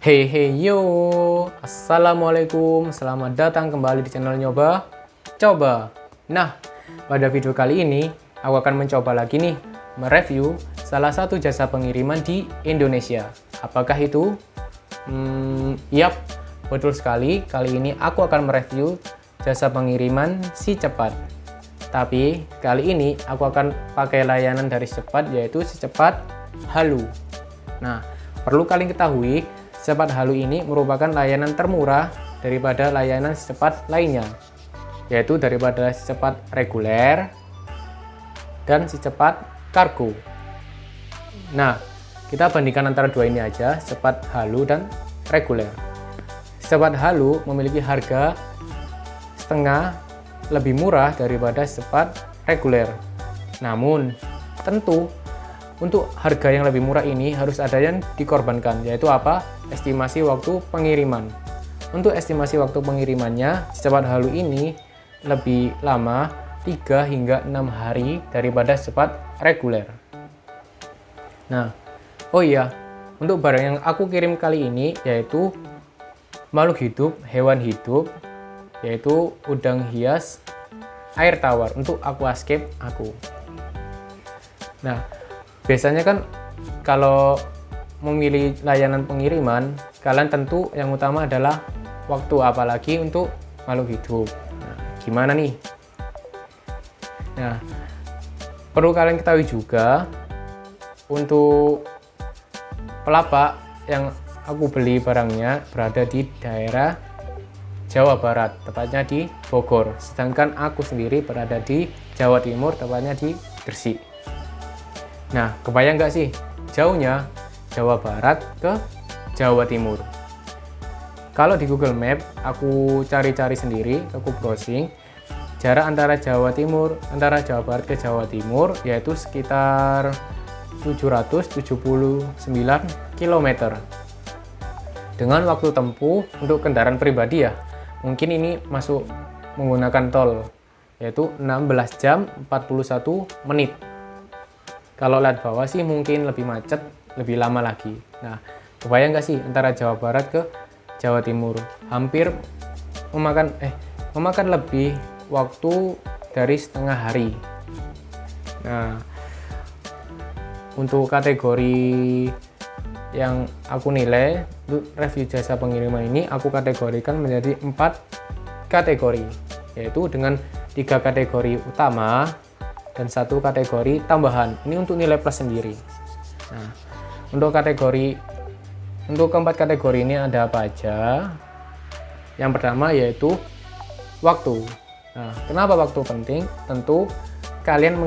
Hey hey yo, Assalamualaikum, selamat datang kembali di channel Nyoba Coba. Nah, pada video kali ini aku akan mencoba lagi nih mereview salah satu jasa pengiriman di Indonesia. Apakah itu? Yap, betul sekali. Kali ini aku akan mereview jasa pengiriman Si Cepat. Tapi kali ini aku akan pakai layanan dari Si Cepat, yaitu Si Cepat Halu. Nah, perlu kalian ketahui, Si Cepat Halu ini merupakan layanan termurah daripada layanan Si Cepat lainnya, yaitu daripada Si Cepat reguler dan Si Cepat kargo. Nah, kita bandingkan antara dua ini aja, Si Cepat Halu dan reguler. Si Cepat Halu memiliki harga setengah lebih murah daripada Si Cepat reguler. Namun, tentu untuk harga yang lebih murah ini harus ada yang dikorbankan, yaitu apa? Estimasi waktu pengiriman. Untuk estimasi waktu pengirimannya, Si Cepat Halu ini lebih lama 3 hingga 6 hari daripada Si Cepat reguler. Nah, oh iya, untuk barang yang aku kirim kali ini yaitu makhluk hidup, hewan hidup, yaitu udang hias air tawar untuk aquascape aku. Nah, biasanya kan kalau memilih layanan pengiriman, kalian tentu yang utama adalah waktu, apalagi untuk makhluk hidup. Nah, gimana nih? Nah, perlu kalian ketahui juga, untuk pelapak yang aku beli barangnya berada di daerah Jawa Barat, tepatnya di Bogor. Sedangkan aku sendiri berada di Jawa Timur, tepatnya di Gresik. Nah, kebayang nggak sih jauhnya Jawa Barat ke Jawa Timur? Kalau di Google Map, aku cari-cari sendiri, aku browsing, jarak antara Jawa Barat ke Jawa Timur yaitu sekitar 779 km. Dengan waktu tempuh untuk kendaraan pribadi ya, mungkin ini masuk menggunakan tol, yaitu 16 jam 41 menit. Kalau lihat bawah sih mungkin lebih macet, lebih lama lagi. Nah, kebayang nggak sih antara Jawa Barat ke Jawa Timur? Hampir memakan lebih waktu dari setengah hari. Nah, untuk kategori yang aku nilai, untuk review jasa pengiriman ini aku kategorikan menjadi 4 kategori, yaitu dengan 3 kategori utama dan 1 kategori tambahan. Ini untuk nilai plus sendiri. Nah, untuk keempat kategori ini ada apa aja? Yang pertama yaitu waktu. Nah, kenapa waktu penting? Tentu kalian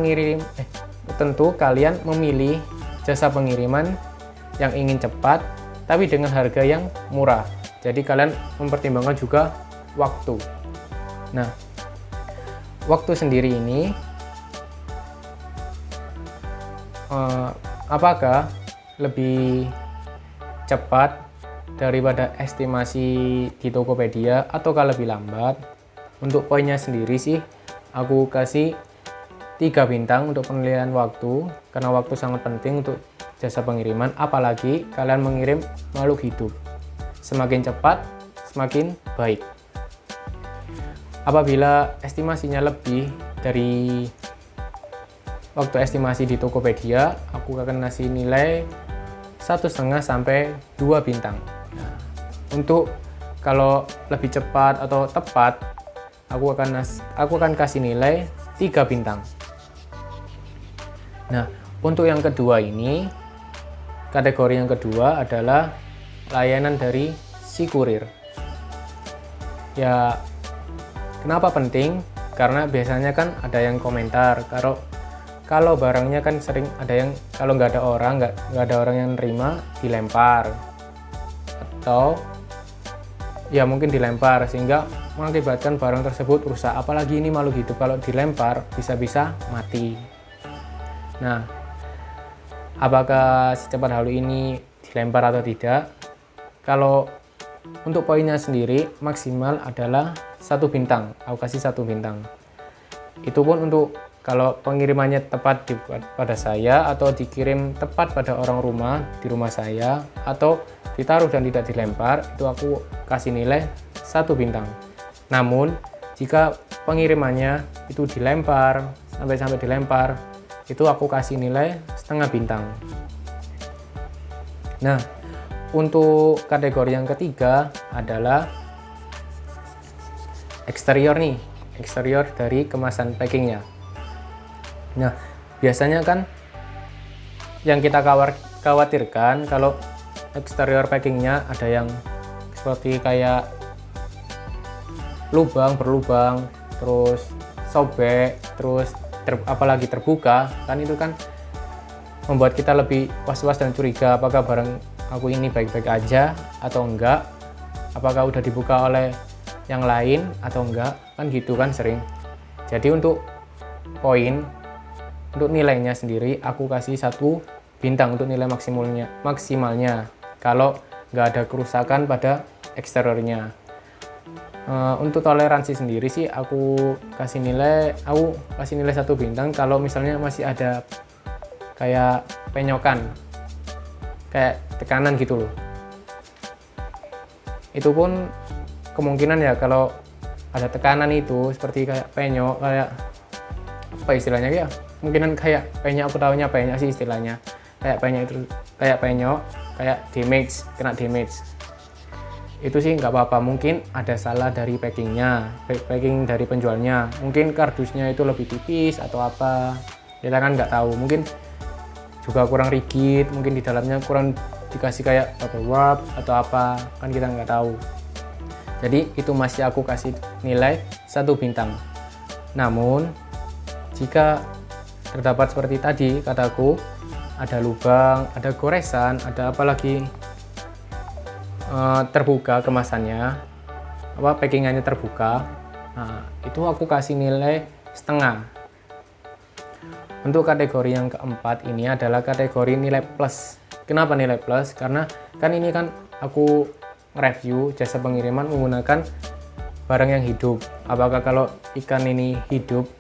memilih jasa pengiriman yang ingin cepat tapi dengan harga yang murah. Jadi kalian mempertimbangkan juga waktu. Nah, waktu sendiri ini apakah lebih cepat daripada estimasi di Tokopedia ataukah lebih lambat? Untuk poinnya sendiri sih aku kasih 3 bintang untuk penilaian waktu, karena waktu sangat penting untuk jasa pengiriman, apalagi kalian mengirim makhluk hidup. Semakin cepat semakin baik. Apabila estimasinya lebih dari waktu estimasi di Tokopedia, aku akan kasih nilai 1,5 sampai 2 bintang. Nah, untuk kalau lebih cepat atau tepat, aku akan kasih nilai 3 bintang. Nah, untuk yang kedua ini, kategori yang kedua adalah layanan dari si kurir. Ya, kenapa penting? Karena biasanya kan ada yang komentar, kalau barangnya kan sering ada yang kalau nggak ada orang yang nerima, dilempar, atau ya mungkin dilempar sehingga mengakibatkan barang tersebut rusak. Apalagi ini makhluk hidup, kalau dilempar bisa-bisa mati. Nah, apakah Si Cepat Halu ini dilempar atau tidak? Kalau untuk poinnya sendiri maksimal adalah 1 bintang. Aku kasih 1 bintang. Itu pun untuk kalau pengirimannya tepat pada saya, atau dikirim tepat pada orang rumah di rumah saya, atau ditaruh dan tidak dilempar, itu aku kasih nilai 1 bintang. Namun jika pengirimannya itu dilempar, sampai dilempar, itu aku kasih nilai setengah bintang. Nah, untuk kategori yang ketiga adalah eksterior nih, eksterior dari kemasan packingnya. Nah, biasanya kan yang kita khawatirkan kalau eksterior packingnya ada yang seperti kayak berlubang, terus sobek, terus apalagi terbuka, kan itu kan membuat kita lebih was-was dan curiga apakah barang aku ini baik-baik aja atau enggak, apakah udah dibuka oleh yang lain atau enggak, kan gitu kan sering. Jadi untuk nilainya sendiri aku kasih 1 bintang untuk nilai maksimalnya kalau nggak ada kerusakan pada eksteriornya. Untuk toleransi sendiri sih aku kasih nilai 1 bintang kalau misalnya masih ada kayak penyokan, kayak tekanan gitu loh. Itu pun kemungkinan ya, kalau ada tekanan itu seperti kayak penyok, kayak apa istilahnya ya, kemungkinan kayak penyok, aku tahunya penyok sih istilahnya, kayak penyok itu kayak damage, kena damage. Itu sih nggak apa-apa, mungkin ada salah dari packing dari penjualnya, mungkin kardusnya itu lebih tipis atau apa, kita kan nggak tahu, mungkin juga kurang rigid, mungkin di dalamnya kurang dikasih kayak bubble wrap atau apa, kan kita nggak tahu. Jadi itu masih aku kasih nilai 1 bintang. Namun jika terdapat seperti tadi kataku, ada lubang, ada goresan, ada apalagi terbuka kemasannya, packingannya terbuka, nah itu aku kasih nilai setengah. Untuk kategori yang keempat ini adalah kategori nilai plus. Kenapa nilai plus? Karena kan ini kan aku review jasa pengiriman menggunakan barang yang hidup. Apakah kalau ikan ini hidup,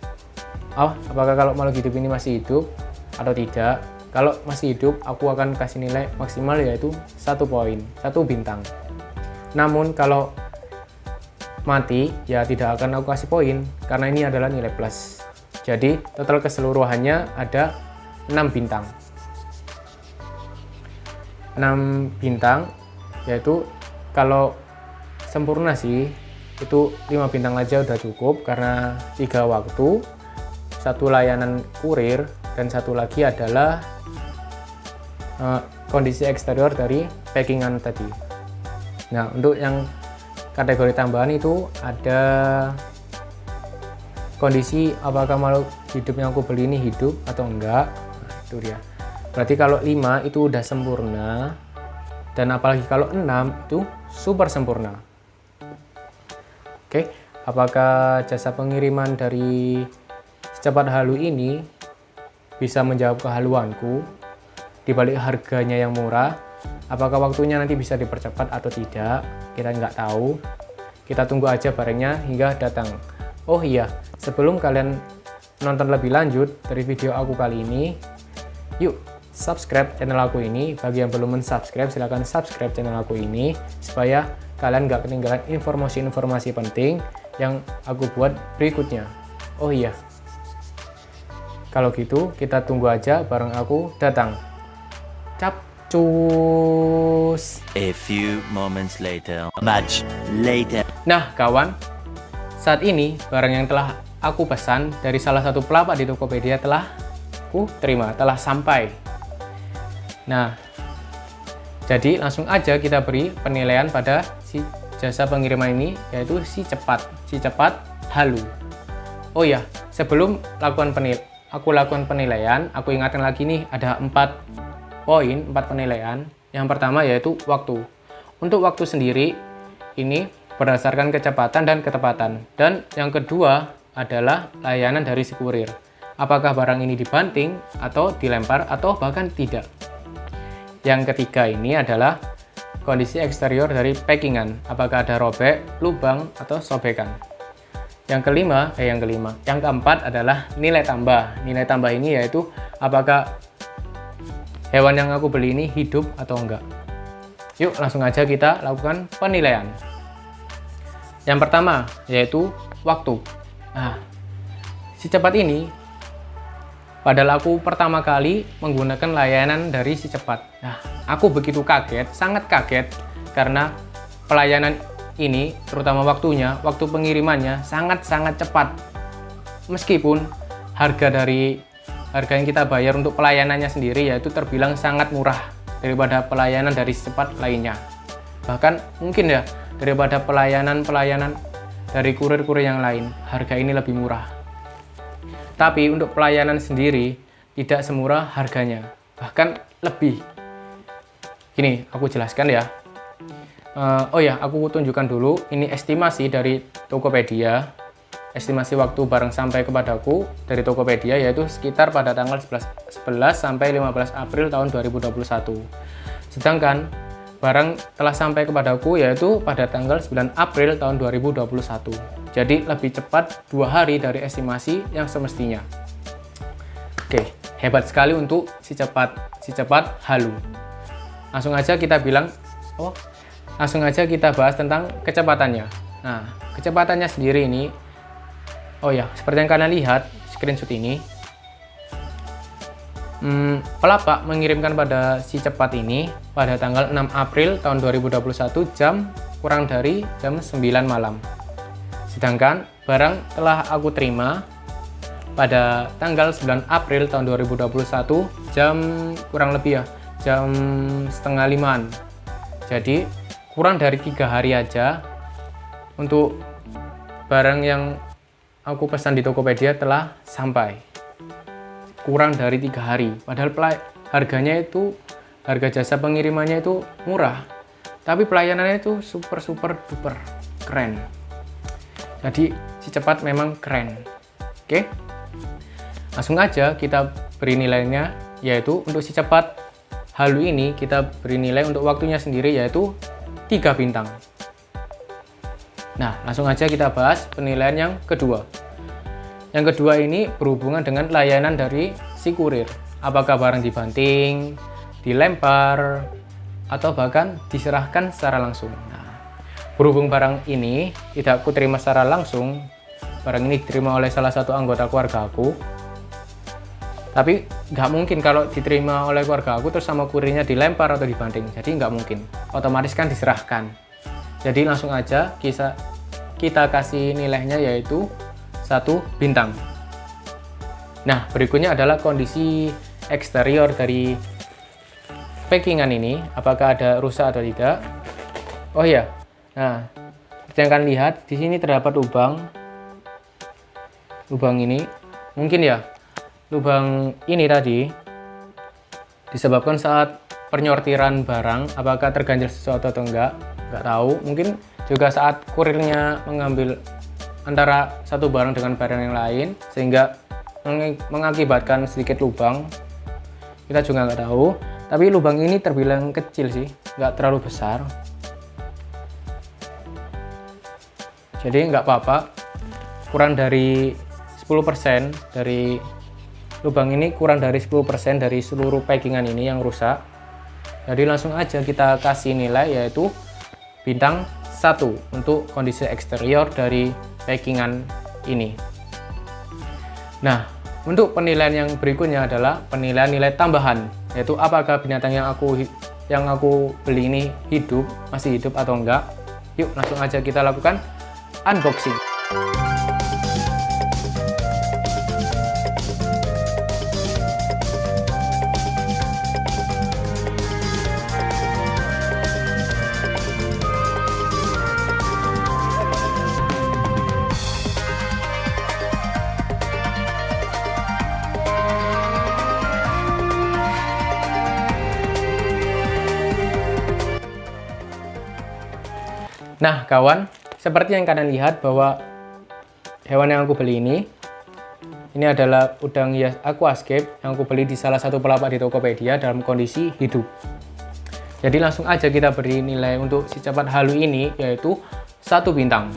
apakah kalau makhluk hidup ini masih hidup atau tidak? Kalau masih hidup, aku akan kasih nilai maksimal yaitu 1 poin, 1 bintang. Namun kalau mati, ya tidak akan aku kasih poin, karena ini adalah nilai plus. Jadi total keseluruhannya ada 6 bintang. 6 bintang, yaitu kalau sempurna sih, itu 5 bintang aja udah cukup, karena 3 waktu, 1 layanan kurir, dan 1 lagi adalah kondisi eksterior dari packingan tadi. Nah, untuk yang kategori tambahan itu ada kondisi apakah makhluk hidup yang aku beli ini hidup atau enggak. Nah, itu dia. Berarti kalau 5 itu udah sempurna, dan apalagi kalau 6 itu super sempurna. Oke, apakah jasa pengiriman dari Secepat Halu ini bisa menjawab kehaluanku di balik harganya yang murah? Apakah waktunya nanti bisa dipercepat atau tidak? Kita nggak tahu. Kita tunggu aja barangnya hingga datang. Oh iya, sebelum kalian nonton lebih lanjut dari video aku kali ini, yuk subscribe channel aku ini. Bagi yang belum mensubscribe, silahkan subscribe channel aku ini supaya kalian nggak ketinggalan informasi-informasi penting yang aku buat berikutnya. Oh iya, kalau gitu kita tunggu aja barang aku datang. Capcus. A few moments later. Much later. Nah kawan, saat ini barang yang telah aku pesan dari salah satu pelapak di Tokopedia telah aku terima, telah sampai. Nah, jadi langsung aja kita beri penilaian pada si jasa pengiriman ini, yaitu si Cepat Halu. Oh ya, sebelum aku lakukan penilaian, aku ingatkan lagi nih, ada 4 penilaian. Yang pertama yaitu waktu. Untuk waktu sendiri ini berdasarkan kecepatan dan ketepatan. Dan yang kedua adalah layanan dari si kurir. Apakah barang ini dibanting atau dilempar atau bahkan tidak. Yang ketiga ini adalah kondisi eksterior dari packingan. Apakah ada robek, lubang atau sobekan. Yang keempat adalah nilai tambah. Nilai tambah ini yaitu apakah hewan yang aku beli ini hidup atau enggak. Yuk langsung aja kita lakukan penilaian. Yang pertama yaitu waktu. Nah, Si Cepat ini padahal aku pertama kali menggunakan layanan dari Si Cepat. Nah, aku begitu kaget, sangat kaget karena pelayanan ini terutama waktunya, waktu pengirimannya sangat-sangat cepat. Meskipun harga yang kita bayar untuk pelayanannya sendiri yaitu terbilang sangat murah daripada pelayanan dari Si Cepat lainnya. Bahkan mungkin ya daripada pelayanan dari kurir-kurir yang lain, harga ini lebih murah. Tapi untuk pelayanan sendiri tidak semurah harganya, bahkan lebih. Gini, aku jelaskan ya. Oh ya, aku tunjukkan dulu. Ini estimasi dari Tokopedia. Estimasi waktu barang sampai kepadaku dari Tokopedia yaitu sekitar pada tanggal 11 sampai 15 April tahun 2021. Sedangkan barang telah sampai kepadaku yaitu pada tanggal 9 April tahun 2021. Jadi lebih cepat 2 hari dari estimasi yang semestinya. Oke, hebat sekali untuk Si Cepat Halu. Langsung aja kita bahas tentang kecepatannya. Nah, kecepatannya sendiri ini, oh ya, seperti yang kalian lihat screenshot ini, pelapak mengirimkan pada Si Cepat ini pada tanggal 6 April tahun 2021 kurang dari jam 9 malam. Sedangkan barang telah aku terima pada tanggal 9 April tahun 2021 jam kurang lebih jam setengah 5-an. Jadi kurang dari 3 hari aja untuk barang yang aku pesan di Tokopedia telah sampai. Kurang dari 3 hari. Padahal harganya itu, harga jasa pengirimannya itu murah. Tapi pelayanannya itu super duper keren. Jadi Si Cepat memang keren. Oke? Langsung aja kita beri nilainya, yaitu untuk Si Cepat Halu ini kita beri nilai untuk waktunya sendiri yaitu 3 bintang. Nah, langsung aja kita bahas penilaian yang kedua. Yang kedua ini berhubungan dengan layanan dari si kurir. Apakah barang dibanting, dilempar, atau bahkan diserahkan secara langsung. Nah, berhubung barang ini tidak aku terima secara langsung, barang ini diterima oleh salah satu anggota keluarga aku. Tapi nggak mungkin kalau diterima oleh keluarga aku terus sama kurirnya dilempar atau dibanting. Jadi nggak mungkin. Otomatis kan diserahkan. Jadi langsung aja kita kasih nilainya yaitu 1 bintang. Nah, berikutnya adalah kondisi eksterior dari packingan ini. Apakah ada rusak atau tidak? Oh iya. Nah, seperti yang kalian lihat, di sini terdapat lubang. Lubang ini, mungkin ya, lubang ini tadi disebabkan saat penyortiran barang, apakah terganjal sesuatu atau enggak tahu. Mungkin juga saat kurirnya mengambil antara satu barang dengan barang yang lain, sehingga mengakibatkan sedikit lubang. Kita juga nggak tahu. Tapi lubang ini terbilang kecil sih, nggak terlalu besar. Jadi nggak apa-apa, kurang dari 10% dari lubang ini, kurang dari 10% dari seluruh packingan ini yang rusak. Jadi langsung aja kita kasih nilai yaitu bintang 1 untuk kondisi eksterior dari packingan ini. Nah, untuk penilaian yang berikutnya adalah penilaian nilai tambahan, yaitu apakah binatang yang aku beli ini masih hidup atau enggak. Yuk langsung aja kita lakukan unboxing. Nah kawan, seperti yang kalian lihat bahwa hewan yang aku beli ini adalah udang hias aquascape yang aku beli di salah satu pelapak di Tokopedia dalam kondisi hidup. Jadi langsung aja kita beri nilai untuk Si Cepat Halu ini yaitu 1 bintang.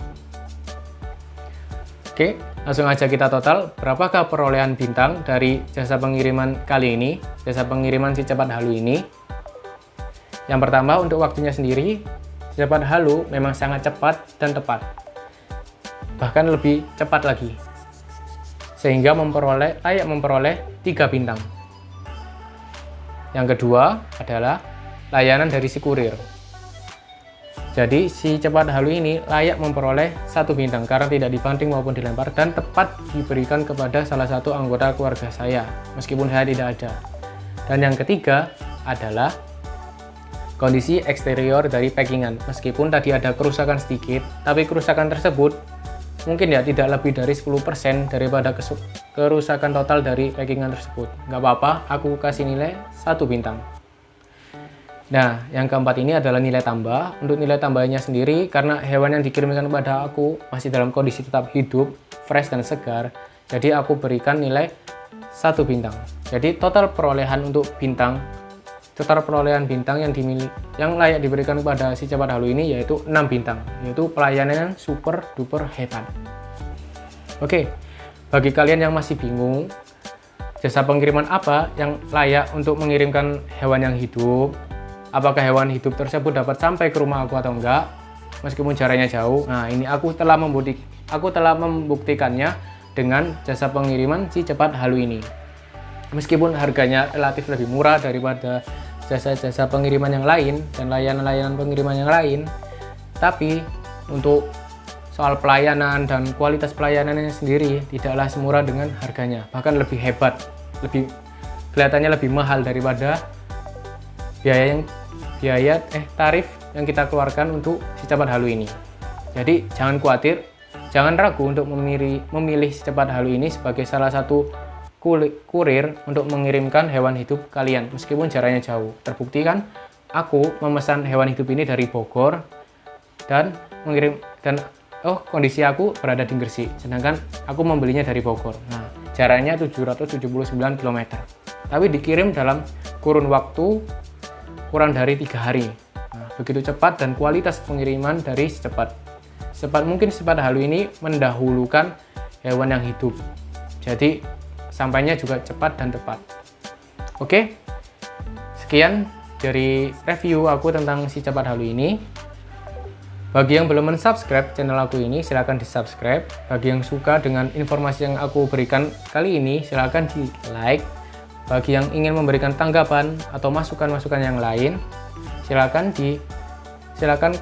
Oke, langsung aja kita total berapakah perolehan bintang dari jasa pengiriman kali ini, jasa pengiriman Si Cepat Halu ini. Yang pertama, untuk waktunya sendiri, si cepat halu memang sangat cepat dan tepat. Bahkan lebih cepat lagi. Sehingga layak memperoleh 3 bintang. Yang kedua adalah layanan dari si kurir. Jadi si cepat halu ini layak memperoleh 1 bintang karena tidak dibanting maupun dilempar dan tepat diberikan kepada salah satu anggota keluarga saya meskipun saya tidak ada. Dan yang ketiga adalah kondisi eksterior dari packingan. Meskipun tadi ada kerusakan sedikit, tapi kerusakan tersebut mungkin ya tidak lebih dari 10% daripada kerusakan total dari packingan tersebut. Nggak apa-apa, aku kasih nilai 1 bintang. Nah, yang keempat ini adalah nilai tambah. Untuk nilai tambahnya sendiri, karena hewan yang dikirimkan kepada aku masih dalam kondisi tetap hidup, fresh dan segar, jadi aku berikan nilai 1 bintang. Jadi total perolehan bintang yang layak diberikan kepada si cepat halu ini yaitu 6 bintang, yaitu pelayanan super duper hebat. Oke, bagi kalian yang masih bingung jasa pengiriman apa yang layak untuk mengirimkan hewan yang hidup, apakah hewan hidup tersebut dapat sampai ke rumah aku atau enggak meskipun jaraknya jauh. Nah, ini aku telah membuktikannya dengan jasa pengiriman si cepat halu ini. Meskipun harganya relatif lebih murah daripada jasa-jasa pengiriman yang lain dan layanan-layanan pengiriman yang lain, tapi untuk soal pelayanan dan kualitas pelayanannya sendiri tidaklah semurah dengan harganya, bahkan lebih hebat, kelihatannya lebih mahal daripada tarif yang kita keluarkan untuk si cepat halu ini. Jadi jangan khawatir, jangan ragu untuk memilih si cepat halu ini sebagai salah satu kurir untuk mengirimkan hewan hidup kalian meskipun jaraknya jauh. Terbukti kan, aku memesan hewan hidup ini dari Bogor dan kondisi aku berada di Gresik, sedangkan aku membelinya dari Bogor. Nah, jaraknya 779 km, tapi dikirim dalam kurun waktu kurang dari 3 hari. Nah, begitu cepat dan kualitas pengiriman dari secepat mungkin cepat halu ini mendahulukan hewan yang hidup. Jadi sampainya juga cepat dan tepat. Oke, sekian dari review aku tentang si cepat halu ini. Bagi yang belum mensubscribe channel aku ini, silahkan di subscribe. Bagi yang suka dengan informasi yang aku berikan kali ini, silahkan di like. Bagi yang ingin memberikan tanggapan atau masukan-masukan yang lain, silahkan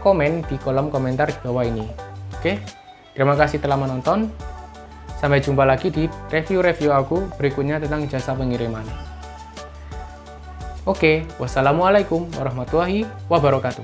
komen di kolom komentar di bawah ini. Oke, terima kasih telah menonton. Sampai jumpa lagi di review-review aku berikutnya tentang jasa pengiriman. Oke, wassalamualaikum warahmatullahi wabarakatuh.